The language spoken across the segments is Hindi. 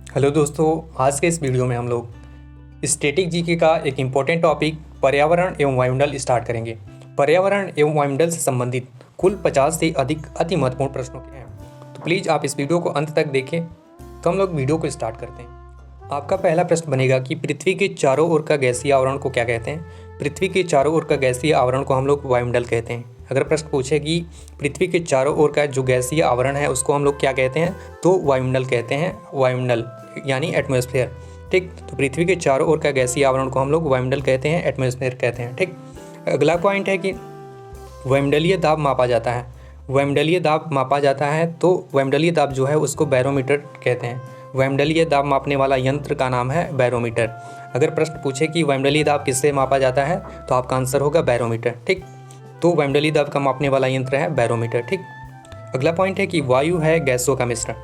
हेलो दोस्तों, आज के इस वीडियो में हम लोग स्टैटिक जीके का एक इम्पोर्टेंट टॉपिक पर्यावरण एवं वायुमंडल स्टार्ट करेंगे। पर्यावरण एवं वायुमंडल से संबंधित कुल 50 से अधिक अति महत्वपूर्ण प्रश्नों के हैं, तो प्लीज़ आप इस वीडियो को अंत तक देखें। तो हम लोग वीडियो को स्टार्ट करते हैं। आपका पहला प्रश्न बनेगा कि पृथ्वी के चारों ओर का गैसीय आवरण को क्या कहते हैं। पृथ्वी के चारों ओर का गैसीय आवरण को हम लोग वायुमंडल कहते हैं। अगर प्रश्न पूछे कि पृथ्वी के चारों ओर का जो गैसीय आवरण है उसको हम लोग क्या कहते हैं, तो वायुमंडल कहते हैं। वायुमंडल यानी एटमॉस्फेयर। ठीक, तो पृथ्वी के चारों ओर का गैसीय आवरण को हम लोग वायुमंडल कहते हैं, एटमॉस्फेयर कहते हैं। ठीक, अगला पॉइंट है कि वायुमंडलीय दाब मापा जाता है। वायुमंडलीय दाब मापा जाता है तो वायुमंडलीय दाब जो है उसको बैरोमीटर कहते हैं। वायुमंडलीय दाब मापने वाला यंत्र का नाम है बैरोमीटर। अगर प्रश्न पूछे कि वायुमंडलीय दाब किससे मापा जाता है तो आपका आंसर होगा बैरोमीटर। ठीक, तो वायुमंडलीय दाब का मापने वाला यंत्र है बैरोमीटर। ठीक, अगला पॉइंट है कि वायु है गैसों का मिश्रण।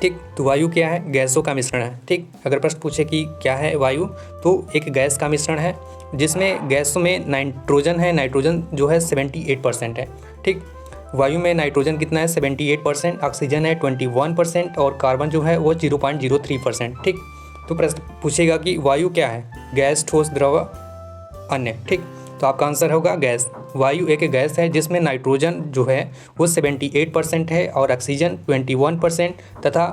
ठीक, तो वायु क्या है, गैसों का मिश्रण है। ठीक, अगर प्रश्न पूछे कि क्या है वायु, तो एक गैस का मिश्रण है जिसमें गैसों में नाइट्रोजन है। नाइट्रोजन जो है 78% है। ठीक, वायु में नाइट्रोजन कितना है 78%, ऑक्सीजन है 21% और कार्बन जो है वो 0.03%। ठीक, तो प्रश्न पूछेगा कि वायु क्या है, गैस, ठोस, द्रव, अन्य। ठीक, तो आपका आंसर होगा गैस। वायु एक गैस है जिसमें नाइट्रोजन जो है वो 78% है और ऑक्सीजन 21% तथा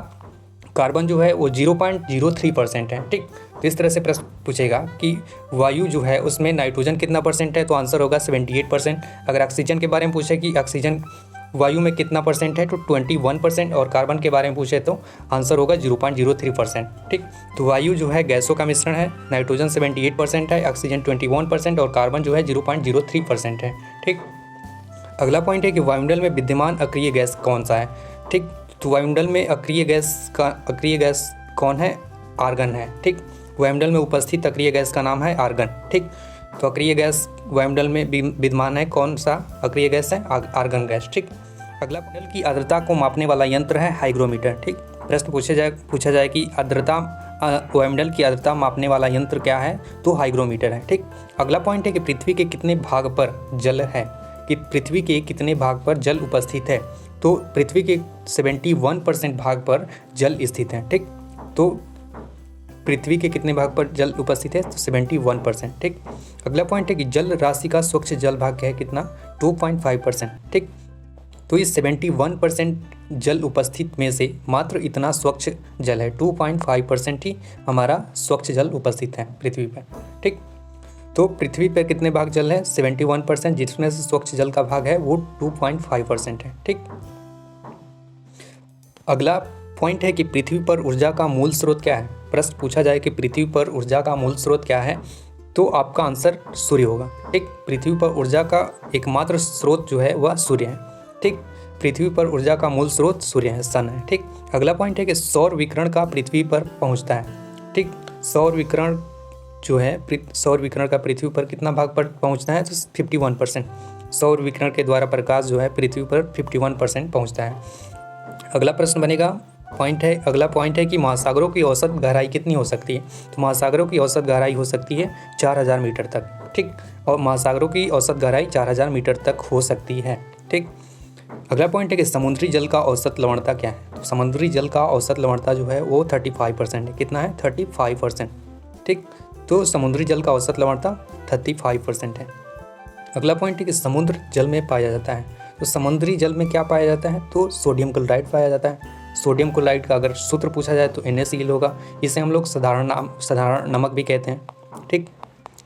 कार्बन जो है वो 0.03% है। ठीक, तो इस तरह से प्रश्न पूछेगा कि वायु जो है उसमें नाइट्रोजन कितना परसेंट है, तो आंसर होगा 78%। अगर ऑक्सीजन के बारे में पूछे कि ऑक्सीजन वायु में कितना परसेंट है, तो 21% और कार्बन के बारे में पूछे तो आंसर होगा 0.03%। ठीक, तो वायु जो है गैसों का मिश्रण है। नाइट्रोजन 78% है, ऑक्सीजन 21% और कार्बन जो है 0.03% है। ठीक, अगला पॉइंट है कि वायुमंडल में विद्यमान अक्रिय गैस कौन सा है। ठीक, तो वायुमंडल में अक्रिय गैस कौन है, आर्गन है। ठीक, वायुमंडल में उपस्थित अक्रिय गैस का नाम है आर्गन। ठीक, तो अक्रिय गैस वायुमंडल में विद्यमान है, कौन सा अक्रिय गैस है, आर्गन गैस। ठीक, अगला वायुमंडल की आर्द्रता को मापने वाला यंत्र है हाइग्रोमीटर। ठीक, प्रश्न पूछा जाए कि वायुमंडल की आर्द्रता मापने वाला यंत्र क्या है, तो हाइग्रोमीटर है। ठीक, अगला पॉइंट है कि पृथ्वी के कितने भाग पर जल है, कि पृथ्वी के कितने भाग पर जल उपस्थित है, तो पृथ्वी के 71% भाग पर जल स्थित है। ठीक, तो पृथ्वी के कितने भाग पर जल उपस्थित है, तो 71%। ठीक, अगला पॉइंट है कि जल राशि का स्वच्छ जल भाग है कितना, 2.5%। ठीक, तो इस 71% जल उपस्थित में से मात्र इतना स्वच्छ जल है, 2.5% ही हमारा स्वच्छ जल उपस्थित है पृथ्वी पर। ठीक, तो पृथ्वी पर कितने भाग जल है, 71%, जिसमें से स्वच्छ जल का भाग है वो 2.5% है। ठीक, अगला पॉइंट है कि पृथ्वी पर ऊर्जा का मूल स्रोत क्या है। प्रश्न पूछा जाए कि पृथ्वी पर ऊर्जा का मूल स्रोत क्या है, तो आपका आंसर सूर्य होगा। ठीक, पृथ्वी पर ऊर्जा का एकमात्र स्रोत जो है वह सूर्य है। ठीक, पृथ्वी पर ऊर्जा का मूल स्रोत सूर्य है, सन है। ठीक, अगला पॉइंट है कि सौर विकिरण का पृथ्वी पर पहुंचता है। ठीक, सौर विकिरण जो है, सौर विकिरण का पृथ्वी पर कितना भाग पर पहुंचता है, तो 51%। सौर विकिरण के द्वारा प्रकाश जो है पृथ्वी पर 51% पहुंचता है। अगला प्रश्न बनेगा अगला पॉइंट है कि महासागरों की औसत गहराई कितनी हो सकती है, तो महासागरों की औसत गहराई हो सकती है 4000 मीटर तक। ठीक, और महासागरों की औसत गहराई 4000 मीटर तक हो सकती है। ठीक, अगला पॉइंट है कि समुद्री जल का औसत लवणता क्या है, तो समुद्री जल का औसत लवणता जो है वो 35% है। कितना है, 35%। ठीक, तो समुद्री जल का औसत लवणता 35% है। अगला पॉइंट है कि समुद्र जल में पाया जाता है, तो समुद्री जल में क्या पाया जाता है, तो सोडियम क्लोराइड पाया जाता है। सोडियम क्लोराइड का अगर सूत्र पूछा जाए तो NaCl होगा। इसे हम लोग साधारण नमक भी कहते हैं। ठीक,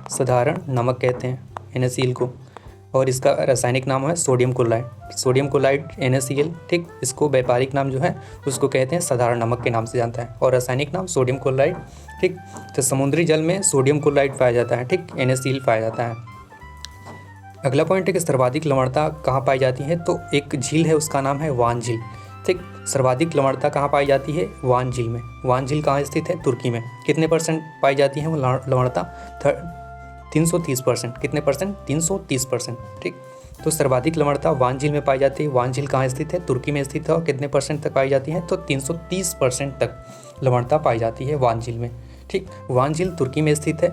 साधारण नमक कहते हैं NaCl को, और इसका रासायनिक नाम है sodium chloride. Sodium chloride NaCl। ठीक, इसको व्यापारिक नाम जो है उसको कहते हैं साधारण नमक के नाम से जानता है, और रासायनिक नाम सोडियम क्लोराइड। ठीक, तो समुद्री जल में सोडियम क्लोराइड पाया जाता है। ठीक, NaCl पाया जाता है। अगला पॉइंट है कि सर्वाधिक लवणता कहाँ पाई जाती है, तो एक झील है उसका नाम है वान झील। ठीक, सर्वाधिक लवणता कहाँ पाई जाती है, वान झील में। वान झील कहाँ स्थित है, तुर्की में। कितने परसेंट पाई जाती है वो लवणता, 330%। कितने परसेंट, 330%। ठीक, तो सर्वाधिक लवणता वान झील में पाई जाती है। वान झील कहाँ स्थित है, तुर्की में स्थित है, और कितने परसेंट तक पाई जाती है, तो 330% तक लवणता पाई जाती है वान झील में। ठीक, वान झील तुर्की में स्थित है।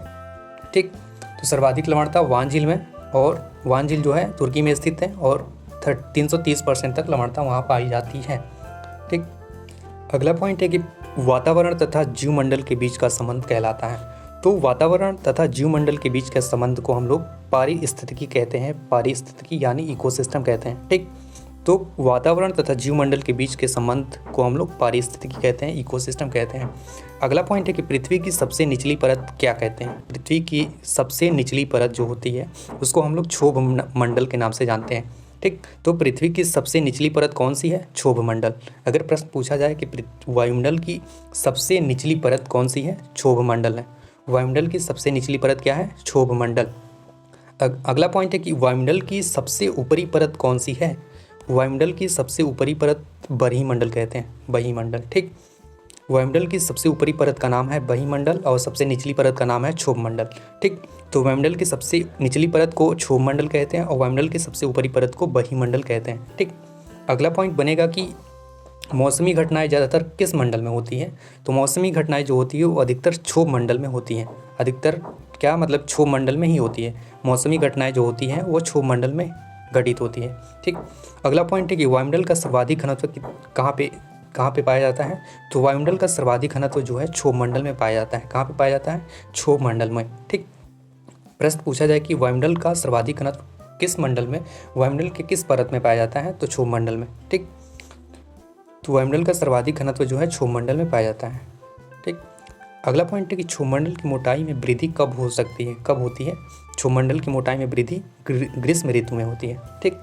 ठीक, तो सर्वाधिक लवणता वान झील में, और वान झील जो है तुर्की में स्थित है, और 330% तक लवणता वहाँ पाई जाती है। ठीक, अगला पॉइंट है कि वातावरण तथा जीवमंडल के बीच का संबंध कहलाता है। तो वातावरण तथा जीवमंडल के बीच के संबंध को हम लोग पारिस्थितिकी कहते हैं, पारिस्थितिकी यानी इकोसिस्टम कहते हैं। ठीक, तो वातावरण तथा जीवमंडल के बीच के संबंध को हम लोग पारिस्थितिकी कहते हैं, इकोसिस्टम कहते हैं। अगला पॉइंट है कि पृथ्वी की सबसे निचली परत क्या कहते हैं। पृथ्वी की सबसे निचली परत जो होती है उसको हम लोग क्षोभ मंडल के नाम से जानते हैं। ठीक, तो पृथ्वी की सबसे निचली परत कौन सी है? क्षोभ मंडल। अगर प्रश्न पूछा जाए कि वायुमंडल की सबसे निचली परत कौन सी है? क्षोभ मंडल है। वायुमंडल की सबसे निचली परत क्या है? क्षोभ मंडल। अगला पॉइंट है कि वायुमंडल की सबसे ऊपरी परत कौन सी है? वायुमंडल की सबसे ऊपरी परत बरहीमंडल कहते हैं, बरहीमंडल। ठीक, वायुमंडल की सबसे ऊपरी परत का नाम है बरहीमंडल और सबसे निचली परत का नाम है क्षोभ मंडल। ठीक, तो वायुमंडल की सबसे निचली परत को क्षोभ मंडल कहते हैं और वायुमंडल की सबसे ऊपरी परत को बरहीमंडल कहते हैं। ठीक, अगला पॉइंट बनेगा कि मौसमी घटनाएं ज़्यादातर किस मंडल में होती हैं? तो मौसमी घटनाएं जो होती है वो अधिकतर क्षोभ मंडल में होती हैं। अधिकतर क्या मतलब क्षोभ मंडल में ही होती है। मौसमी घटनाएं जो होती हैं वो क्षोभ मंडल में घटित होती है। ठीक, अगला पॉइंट है कि वायुमंडल का सर्वाधिक घनत्व कहाँ पे पाया जाता है? तो वायुमंडल का सर्वाधिक घनत्व जो है क्षोभ मंडल में पाया जाता है। कहाँ पे पाया जाता है? क्षोभ मंडल में। ठीक, प्रश्न पूछा जाए कि वायुमंडल का सर्वाधिक घनत्व किस मंडल में, वायुमंडल के किस परत में पाया जाता है? तो क्षोभ मंडल में। ठीक, तो वायुमंडल का सर्वाधिक घनत्व जो है क्षोभ मंडल में पाया जाता है। ठीक, अगला पॉइंट है कि क्षोभ मंडल की मोटाई में वृद्धि कब हो सकती है, कब होती है? क्षोभ मंडल की मोटाई में वृद्धि ग्रीष्म ऋतु में होती है। ठीक,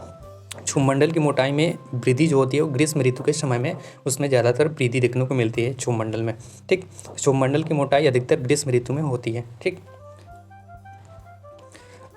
क्षोभ मंडल की मोटाई में वृद्धि जो होती है वो ग्रीष्म ऋतु के समय में उसमें ज़्यादातर वृद्धि देखने को मिलती है क्षोभ मंडल में। ठीक, क्षोभ मंडल की मोटाई अधिकतर ग्रीष्म ऋतु में होती है। ठीक,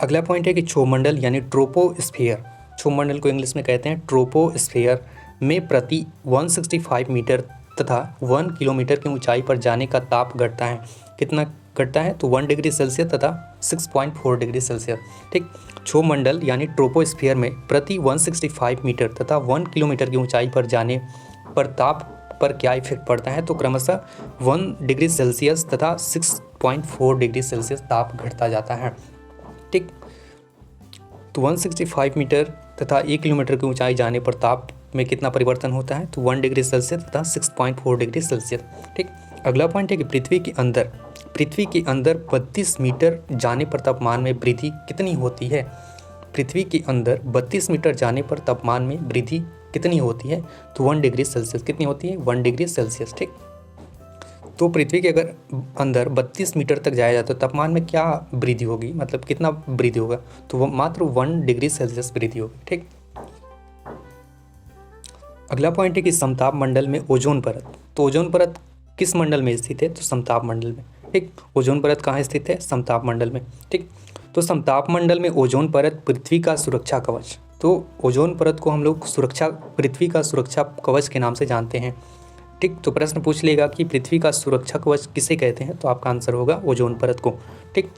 अगला पॉइंट है कि क्षोभ मंडल यानी ट्रोपोस्फियर, क्षोभ मंडल को इंग्लिश में कहते हैं ट्रोपोस्फियर में प्रति 165 मीटर तथा 1 किलोमीटर की ऊंचाई पर जाने का ताप घटता है। कितना घटता है? तो 1 डिग्री सेल्सियस तथा 6.4 डिग्री सेल्सियस। ठीक, क्षोभ मंडल यानी ट्रोपोस्फियर में प्रति 165 मीटर तथा 1 किलोमीटर की ऊंचाई पर जाने पर ताप पर क्या इफेक्ट पड़ता है? तो क्रमशः 1 डिग्री सेल्सियस तथा 6.4 डिग्री सेल्सियस ताप घटता जाता है। ठीक, तो 165 मीटर तथा 1 किलोमीटर की ऊंचाई जाने पर ताप में कितना परिवर्तन होता है? तो 1 डिग्री सेल्सियस तथा 6.4 डिग्री सेल्सियस। ठीक, अगला पॉइंट है कि पृथ्वी के अंदर 32 मीटर जाने पर तापमान में वृद्धि कितनी होती है? पृथ्वी के अंदर 32 मीटर जाने पर तापमान में वृद्धि कितनी होती है? तो 1 डिग्री सेल्सियस। कितनी होती है? 1 डिग्री सेल्सियस। ठीक, तो पृथ्वी के अगर अंदर 32 मीटर तक जाया जाता है तो तापमान में क्या वृद्धि होगी, मतलब कितना वृद्धि होगा? तो वो मात्र 1 डिग्री सेल्सियस वृद्धि होगी। ठीक, अगला पॉइंट है कि समताप मंडल में ओजोन परत, तो ओजोन परत किस मंडल में स्थित है? तो समताप मंडल में। ठीक, ओजोन परत कहाँ स्थित है? समताप मंडल में। ठीक, तो समताप मंडल में ओजोन परत पृथ्वी का सुरक्षा कवच, तो ओजोन परत को हम लोग पृथ्वी का सुरक्षा कवच के नाम से जानते हैं। ठीक, तो प्रश्न पूछ लेगा कि पृथ्वी का सुरक्षा कवच किसे कहते हैं? तो आपका आंसर होगा ओजोन परत को। ठीक,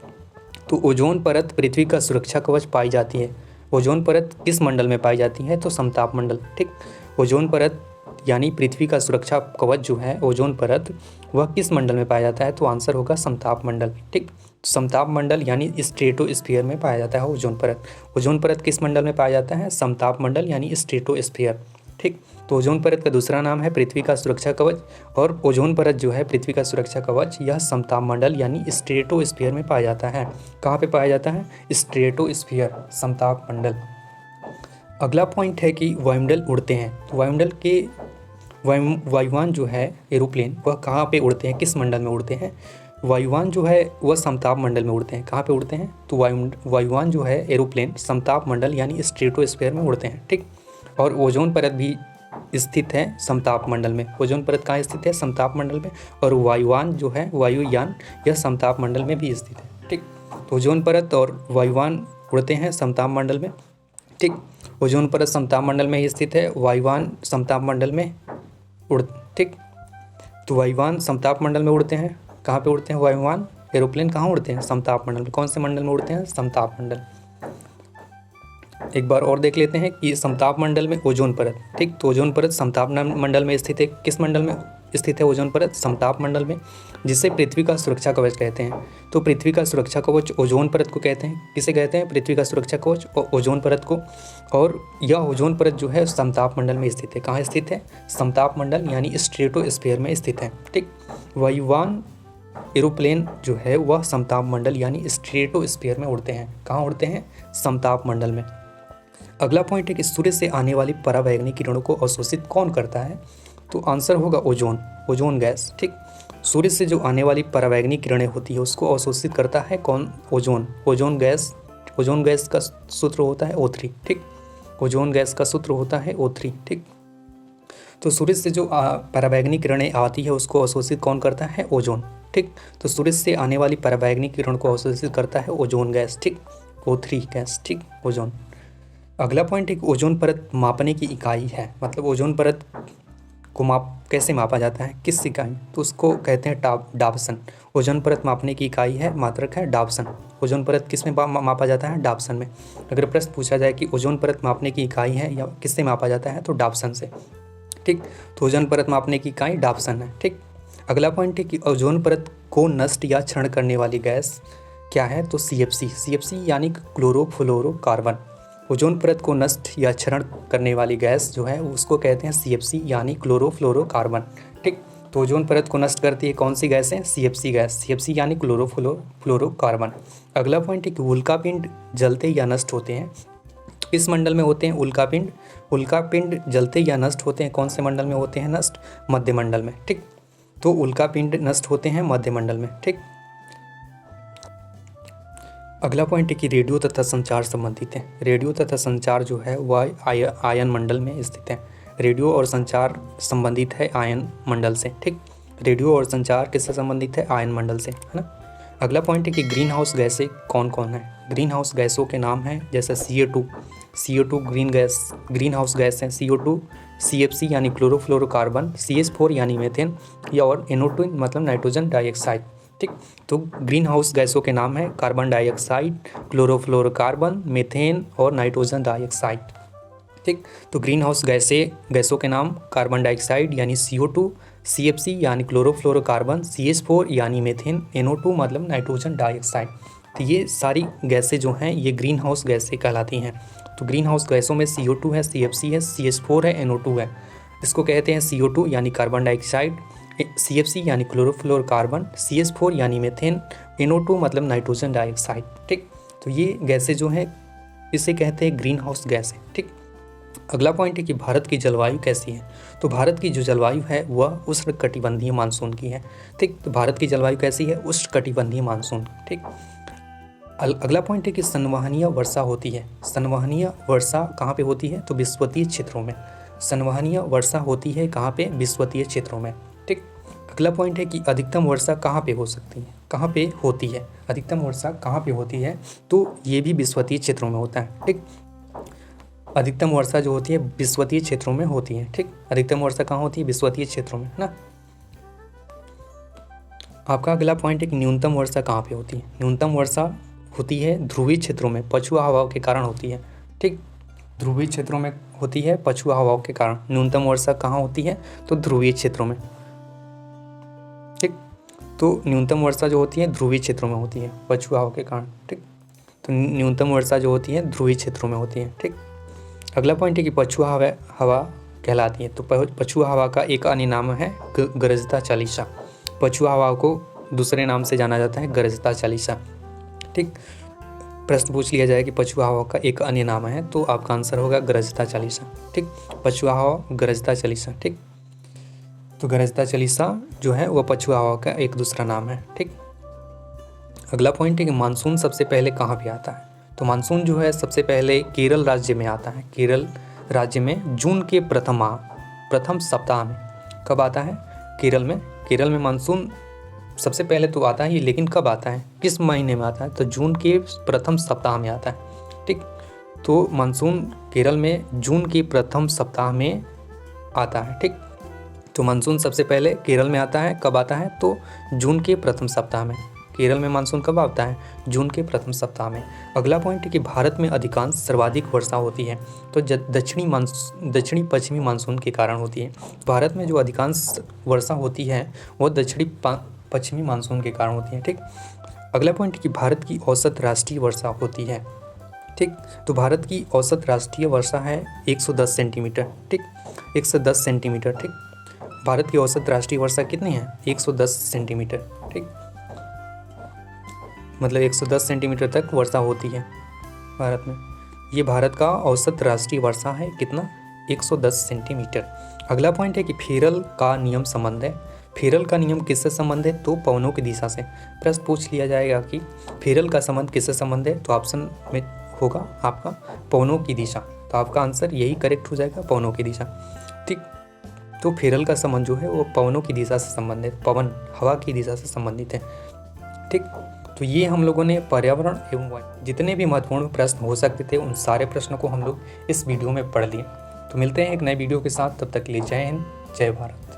तो ओजोन परत पृथ्वी का सुरक्षा कवच पाई जाती है। ओजोन परत किस मंडल में पाई जाती है? तो समताप मंडल। ठीक, ओजोन परत यानी पृथ्वी का सुरक्षा कवच जो है ओजोन परत वह किस मंडल में पाया जाता है? तो आंसर होगा समताप मंडल। ठीक, समताप मंडल यानी स्ट्रेटोस्फीयर में पाया जाता है ओजोन परत। ओजोन परत किस मंडल में पाया जाता है? समताप मंडल यानी स्ट्रेटोस्फीयर। ठीक, तो ओजोन परत का दूसरा नाम है पृथ्वी का सुरक्षा कवच और ओजोन परत जो है पृथ्वी का सुरक्षा कवच यह समताप मंडल यानी स्ट्रेटोस्फीयर में पाया जाता है। कहाँ पे पाया जाता है? स्ट्रेटोस्फीयर, समताप मंडल। अगला पॉइंट है कि वायुमंडल उड़ते हैं, तो वायुमंडल के वायुयान जो है एरोप्लेन वह कहाँ पे उड़ते हैं, किस मंडल में उड़ते हैं? वायुयान जो है वह समताप मंडल में उड़ते हैं। कहाँ पे उड़ते हैं? तो वायुयान जो है एरोप्लेन समताप मंडल यानी स्ट्रेटोस्फीयर में उड़ते हैं। ठीक, और ओजोन परत भी स्थित है समताप मंडल में। ओजोन परत कहाँ स्थित है? समताप मंडल में। और वायुयान जो है वायुयान यह समताप मंडल में भी स्थित है। ठीक, तो ओजोन परत और वायुयान उड़ते हैं समताप मंडल में। ठीक, ओजोन परत समताप मंडल में ही स्थित है, वायुयान समताप मंडल में ठीक, तो वायुयान समताप मंडल में उड़ते हैं। कहाँ पे उड़ते हैं वायुयान? एरोप्लेन कहाँ उड़ते हैं? समताप मंडल में। कौन से मंडल में उड़ते हैं? समताप मंडल। एक बार और देख लेते हैं कि समताप मंडल में ओजोन परत। ठीक, तो ओजोन परत समताप मंडल में स्थित है। किस मंडल में? स्थित है ओजोन परत? समताप मंडल में, जिसे पृथ्वी का सुरक्षा कवच कहते हैं। तो पृथ्वी का सुरक्षा कवच ओजोन परत को कहते हैं। किसे कहते हैं? पृथ्वी का सुरक्षा कवच और ओजोन परत को। और यह ओजोन परत जो है समताप मंडल में स्थित है। कहाँ स्थित है? समताप मंडल यानी स्ट्रेटोस्फीयर में स्थित है। ठीक, वायुयान एरोप्लेन जो है वह समताप मंडल यानी स्ट्रेटोस्फीयर में उड़ते हैं। कहाँ उड़ते हैं? समताप मंडल में। अगला पॉइंट है कि सूर्य से आने वाली पराबैंगनी किरणों को अवशोषित कौन करता है? तो आंसर होगा ओजोन गैस। ठीक, सूर्य से जो आने वाली पराबैंगनी किरणें होती है उसको अवशोषित करता है कौन? ओजोन गैस का सूत्र होता है O3। ठीक, ओजोन गैस का सूत्र होता है O3। ठीक, तो सूर्य से जो पराबैंगनी किरणें आती है उसको अवशोषित कौन करता है? ओजोन। ठीक, तो सूर्य से आने वाली पराबैंगनी किरण को अवशोषित करता है ओजोन गैस। ठीक, O3 गैस। ठीक, ओजोन। अगला पॉइंट एक ओजोन परत मापने की इकाई है, मतलब ओजोन परत को कैसे मापा जाता है, किस इकाई? तो उसको कहते हैं डाबसन। ओजोन परत मापने की इकाई है, मात्रक है डाबसन। ओजोन परत किस में मापा जाता है? डाबसन में। अगर प्रश्न पूछा जाए कि ओजोन परत मापने की इकाई है या किससे मापा जाता है, तो डाबसन से। ठीक, तो ओजोन परत मापने की इकाई डाबसन है। ठीक, अगला पॉइंट है कि ओजोन परत को नष्ट या क्षरण करने वाली गैस क्या है? तो CFC यानी क्लोरोफ्लोरोकार्बन। ओजोन परत को नष्ट या क्षरण करने वाली गैस जो है उसको कहते हैं CFC यानी क्लोरोफ्लोरोकार्बन। ठीक, तो ओजोन परत को नष्ट करती है कौन सी गैस है? CFC gas. CFC यानी क्लोरोफ्लोरोकार्बन। अगला पॉइंट है कि उल्कापिंड जलते या नष्ट होते हैं। इस मंडल में होते हैं उल्कापिंड जलते या नष्ट होते हैं कौन से मंडल में होते हैं नष्ट? मध्य मंडल में। ठीक, तो उल्कापिंड नष्ट होते हैं मध्य मंडल में। ठीक, अगला पॉइंट है कि रेडियो तथा संचार संबंधित है। रेडियो तथा संचार जो है वह आयन मंडल में स्थित है। रेडियो और संचार संबंधित है आयन मंडल से। ठीक, रेडियो और संचार किससे संबंधित है? आयन मंडल से, है ना। अगला पॉइंट है कि ग्रीन हाउस गैसें कौन कौन है? ग्रीन हाउस गैसों के नाम हैं जैसे CO2 ग्रीन हाउस गैस है। CO2, CFC यानी क्लोरोफ्लोरोकार्बन, CH4 यानी मीथेन, या और NO2 मतलब नाइट्रोजन डाइऑक्साइड। ठीक, तो ग्रीन हाउस गैसों के नाम है कार्बन डाइऑक्साइड, क्लोरोफ्लोरोकार्बन, मीथेन और नाइट्रोजन डाइऑक्साइड। ठीक, तो ग्रीन हाउस गैसों के नाम कार्बन डाइऑक्साइड यानी CO2, CFC यानी क्लोरोफ्लोरोकार्बन, CH4 यानी मीथेन, NO2 मतलब नाइट्रोजन डाइऑक्साइड। तो ये सारी गैसें जो हैं ये ग्रीन हाउस गैसें कहलाती हैं। तो ग्रीन हाउस गैसों में CO2 है, CFC है, CH4 है, NO2 है। इसको कहते हैं CO2 यानी कार्बन डाइऑक्साइड, CFC यानी क्लोरोफ्लोरोकार्बन, CH4 यानी मीथेन, NO2 मतलब नाइट्रोजन डाइऑक्साइड। ठीक, तो ये गैसें जो हैं इसे कहते हैं ग्रीन हाउस गैसें। ठीक, अगला पॉइंट है कि भारत की जलवायु कैसी है। तो भारत की जो जलवायु है वह उष्णकटिबंधीय मानसून की है। ठीक, तो भारत की जलवायु कैसी है? उष्णकटिबंधीय मानसून। ठीक, अगला पॉइंट है कि संवहनीय वर्षा होती है। संवहनीय वर्षा कहाँ पे होती है? तो विषुवतीय क्षेत्रों में। संवहनीय वर्षा होती है कहाँ पे? विषुवतीय क्षेत्रों में। ठीक, अगला पॉइंट है कि अधिकतम वर्षा कहाँ पे हो सकती है, कहाँ पे होती है? अधिकतम वर्षा कहाँ पे होती है? तो ये भी विषुवतीय क्षेत्रों में होता है। ठीक, अधिकतम वर्षा जो होती है विषुवतीय क्षेत्रों में होती है। ठीक, अधिकतम वर्षा कहाँ होती है? विषुवतीय क्षेत्रों में, है ना। आपका अगला पॉइंट है कि न्यूनतम वर्षा कहाँ पे होती है। न्यूनतम वर्षा होती है ध्रुवीय क्षेत्रों में, पछुआ हवाओं के कारण होती है। ठीक, ध्रुवीय क्षेत्रों में होती है पछुआ हवाओं के कारण। न्यूनतम वर्षा कहाँ होती है? तो ध्रुवीय क्षेत्रों में। ठीक, तो न्यूनतम वर्षा जो होती है ध्रुवीय क्षेत्रों में होती है पछुआ हवा के कारण। ठीक, तो न्यूनतम वर्षा जो होती है ध्रुवीय क्षेत्रों में होती है। ठीक, अगला पॉइंट है कि पछुआ हवा कहलाती है। तो पछुआ हवा का एक अन्य नाम है गरजता चालीसा। पछुआ हवा को दूसरे नाम से जाना जाता है गरजता चालीसा। ठीक, प्रश्न पूछ लिया जाए कि पछुआ हवा का एक अन्य नाम है तो आपका आंसर होगा गरजता चालीसा। ठीक, पछुआ हवा गरजता चालीसा। ठीक, तो गरजता चालीसा जो है वह पछुआ हवा का एक दूसरा नाम है। ठीक, अगला पॉइंट है कि मानसून सबसे पहले कहाँ पे आता है। तो मानसून जो है सबसे पहले केरल राज्य में आता है। केरल राज्य में जून के प्रथम सप्ताह में। कब आता है? केरल में मानसून सबसे पहले तो आता है, लेकिन कब आता है, किस महीने में आता है? तो जून के प्रथम सप्ताह में आता है। ठीक, तो मानसून केरल में जून के प्रथम सप्ताह में आता है। ठीक, तो मानसून सबसे पहले केरल में आता है। कब आता है? तो जून के प्रथम सप्ताह में। केरल में मानसून कब आता है? जून के प्रथम सप्ताह में। अगला पॉइंट है कि भारत में अधिकांश सर्वाधिक वर्षा होती है तो दक्षिणी पश्चिमी मानसून के कारण होती है। भारत में जो अधिकांश वर्षा होती है वो दक्षिणी पश्चिमी मानसून के कारण होती है। ठीक। अगला पॉइंट है कि भारत की औसत राष्ट्रीय वर्षा होती है। ठीक। तो भारत की औसत राष्ट्रीय वर्षा है 110 सेंटीमीटर। ठीक, 110 सेंटीमीटर। ठीक, भारत की औसत राष्ट्रीय वर्षा कितनी है? 110 सेंटीमीटर। ठीक, मतलब 110 सेंटीमीटर तक वर्षा होती है भारत में। ये भारत का औसत राष्ट्रीय वर्षा है कितना? 110 सेंटीमीटर। अगला पॉइंट है कि फेरल का नियम संबंध है। फेरल का नियम किससे संबंध है? तो पवनों की दिशा से। प्रश्न पूछ लिया जाएगा कि फेरल का संबंध किससे संबंध है, तो ऑप्शन में होगा आपका पवनों की दिशा। तो आपका आंसर यही करेक्ट हो जाएगा, पवनों की दिशा। ठीक, तो फेरल का संबंध जो है वो पवनों की दिशा से संबंधित, पवन हवा की दिशा से संबंधित है। ठीक, तो ये हम लोगों ने पर्यावरण एवं जितने भी महत्वपूर्ण प्रश्न हो सकते थे उन सारे प्रश्नों को हम लोग इस वीडियो में पढ़ लिए। तो मिलते हैं एक नए वीडियो के साथ, तब तक के लिए जय हिंद, जय भारत।